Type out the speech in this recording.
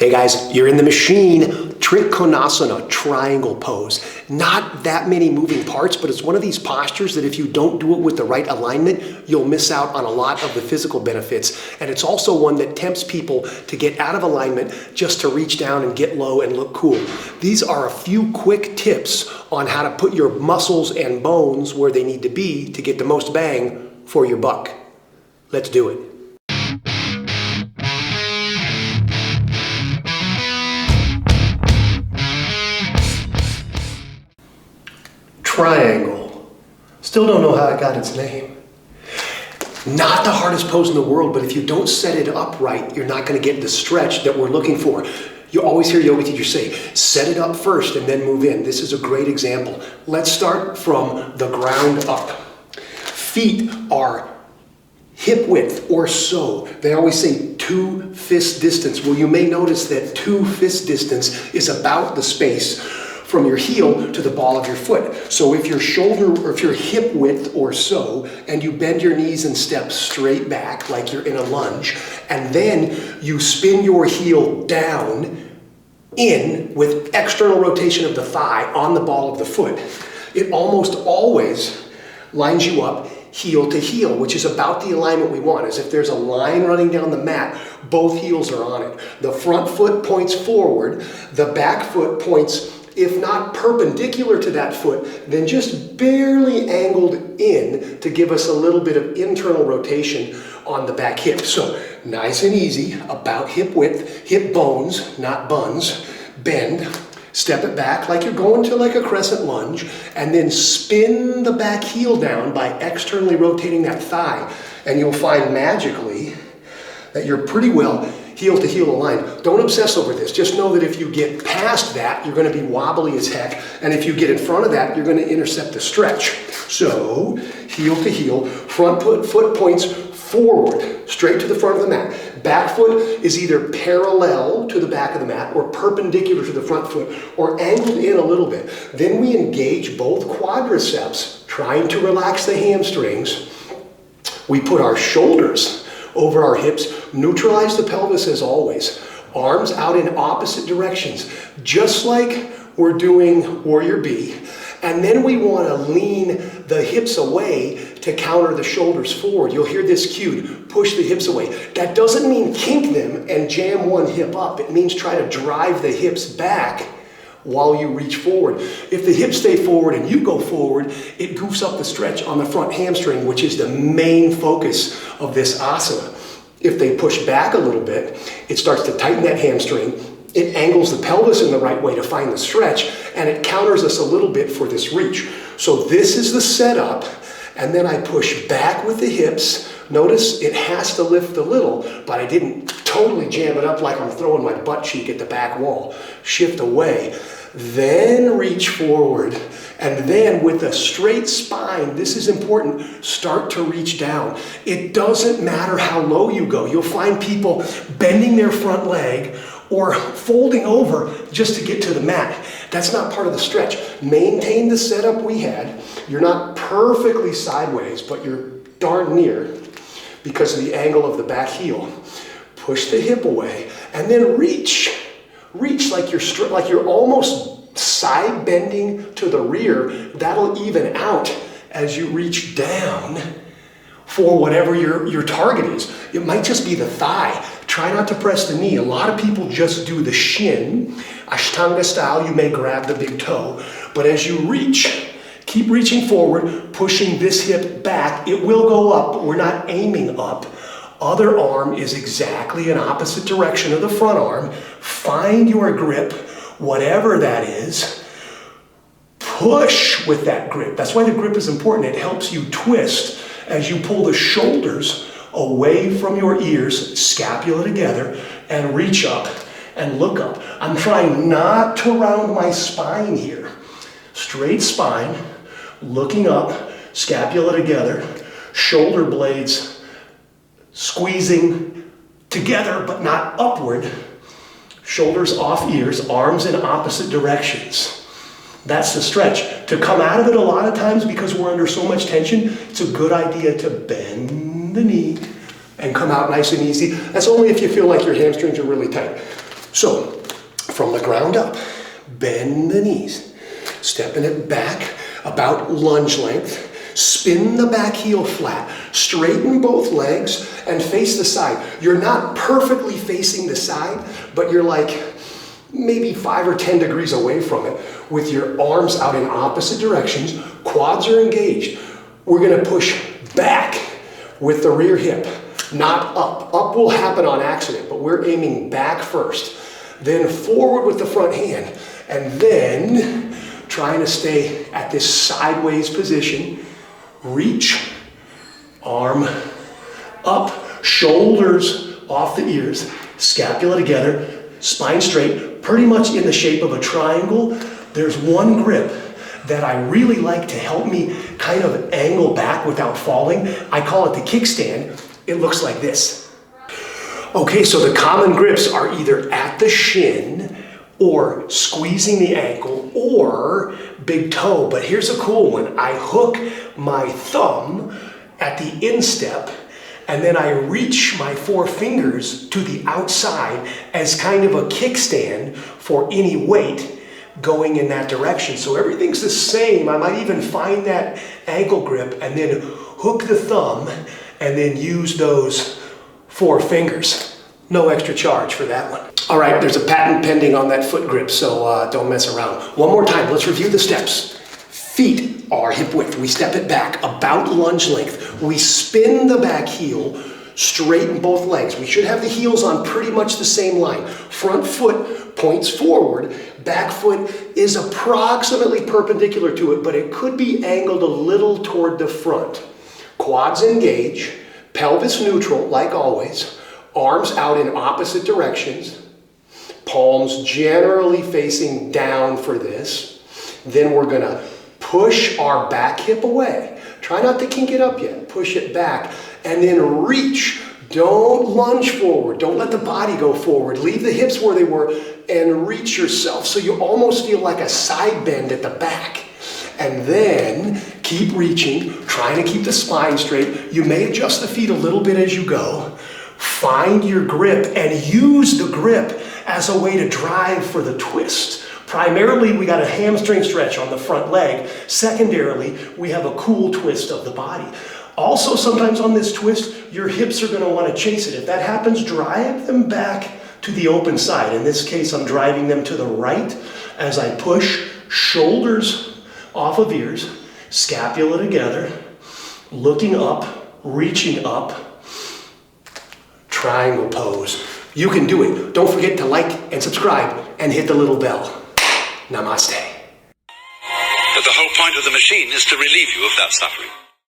Hey guys, you're in the machine. Trikonasana, triangle pose. Not that many moving parts, but it's one of these postures that if you don't do it with the right alignment, you'll miss out on a lot of the physical benefits. And it's also one that tempts people to get out of alignment just to reach down and get low and look cool. These are a few quick tips on how to put your muscles and bones where they need to be to get the most bang for your buck. Let's do it. Triangle. Still don't know how it got its name. Not the hardest pose in the world, but if you don't set it up right, you're not going to get the stretch that we're looking for. You always hear yoga teachers say, set it up first and then move in. This is a great example. Let's start from the ground up. Feet are hip width or so. They always say 2 fist distance. Well, you may notice that 2 fist distance is about the space from your heel to the ball of your foot. So if your shoulder or if your hip width or so, and you bend your knees and step straight back like you're in a lunge, and then you spin your heel down in with external rotation of the thigh on the ball of the foot, it almost always lines you up heel to heel, which is about the alignment we want. As if there's a line running down the mat, both heels are on it. The front foot points forward, the back foot points, if not perpendicular to that foot, then just barely angled in to give us a little bit of internal rotation on the back hip. So nice and easy, about hip width, hip bones, not buns, bend, step it back like you're going to like a crescent lunge, and then spin the back heel down by externally rotating that thigh. And you'll find magically that you're pretty well heel to heel aligned. Don't obsess over this. Just know that if you get past that, you're going to be wobbly as heck. And if you get in front of that, you're going to intercept the stretch. So heel to heel, front foot points forward, straight to the front of the mat. Back foot is either parallel to the back of the mat or perpendicular to the front foot or angled in a little bit. Then we engage both quadriceps, trying to relax the hamstrings. We put our shoulders over our hips, neutralize the pelvis as always. Arms out in opposite directions, just like we're doing Warrior B. And then we want to lean the hips away to counter the shoulders forward. You'll hear this cued, push the hips away. That doesn't mean kink them and jam one hip up. It means try to drive the hips back while you reach forward. If the hips stay forward and you go forward, it goofs up the stretch on the front hamstring, which is the main focus of this asana. If they push back a little bit, it starts to tighten that hamstring. It angles the pelvis in the right way to find the stretch, and it counters us a little bit for this reach. So this is the setup, and then I push back with the hips. Notice it has to lift a little, but I didn't totally jam it up like I'm throwing my butt cheek at the back wall. Shift away, then reach forward. And then with a straight spine, this is important, start to reach down. It doesn't matter how low you go. You'll find people bending their front leg or folding over just to get to the mat. That's not part of the stretch. Maintain the setup we had. You're not perfectly sideways, but you're darn near because of the angle of the back heel. Push the hip away and then reach. Reach like you're almost side bending to the rear. That'll even out as you reach down for whatever your target is. It might just be the thigh. Try not to press the knee. A lot of people just do the shin. Ashtanga style, you may grab the big toe. But as you reach, keep reaching forward, pushing this hip back. It will go up, but we're not aiming up. Other arm is exactly in opposite direction of the front arm. Find your grip, whatever that is. Push with that grip. That's why the grip is important. It helps you twist as you pull the shoulders away from your ears, scapula together, and reach up and look up. I'm trying not to round my spine here. Straight spine, looking up, scapula together, shoulder blades squeezing together but not upward, shoulders off ears, arms in opposite directions. That's the stretch. To come out of it a lot of times, because we're under so much tension, it's a good idea to bend the knee and come out nice and easy. That's only if you feel like your hamstrings are really tight. So, from the ground up, bend the knees, stepping it back about lunge length, spin the back heel flat, straighten both legs, and face the side. You're not perfectly facing the side, but you're like maybe 5 or 10 degrees away from it with your arms out in opposite directions, quads are engaged. We're gonna push back with the rear hip, not up. Up will happen on accident, but we're aiming back first. Then forward with the front hand, and then trying to stay at this sideways position. Reach, arm up, shoulders off the ears, scapula together, spine straight, pretty much in the shape of a triangle. There's one grip that I really like to help me kind of angle back without falling. I call it the kickstand. It looks like this. Okay, so the common grips are either at the shin or squeezing the ankle or big toe. But here's a cool one. I hook my thumb at the instep and then I reach my 4 fingers to the outside as kind of a kickstand for any weight going in that direction. So everything's the same. I might even find that ankle grip and then hook the thumb and then use those 4 fingers. No extra charge for that one. All right, there's a patent pending on that foot grip, so don't mess around. One more time, let's review the steps. Feet are hip width. We step it back about lunge length. We spin the back heel, straighten both legs. We should have the heels on pretty much the same line. Front foot points forward. Back foot is approximately perpendicular to it, but it could be angled a little toward the front. Quads engage, pelvis neutral, like always. Arms out in opposite directions. Palms generally facing down for this. Then we're gonna push our back hip away. Try not to kink it up yet. Push it back and then reach. Don't lunge forward. Don't let the body go forward. Leave the hips where they were and reach yourself so you almost feel like a side bend at the back. And then keep reaching, trying to keep the spine straight. You may adjust the feet a little bit as you go. Find your grip and use the grip as a way to drive for the twist. Primarily, we got a hamstring stretch on the front leg. Secondarily, we have a cool twist of the body. Also, sometimes on this twist, your hips are gonna wanna chase it. If that happens, drive them back to the open side. In this case, I'm driving them to the right as I push, shoulders off of ears, scapula together, looking up, reaching up, triangle pose. You can do it. Don't forget to like and subscribe and hit the little bell. Namaste. But the whole point of the machine is to relieve you of that suffering.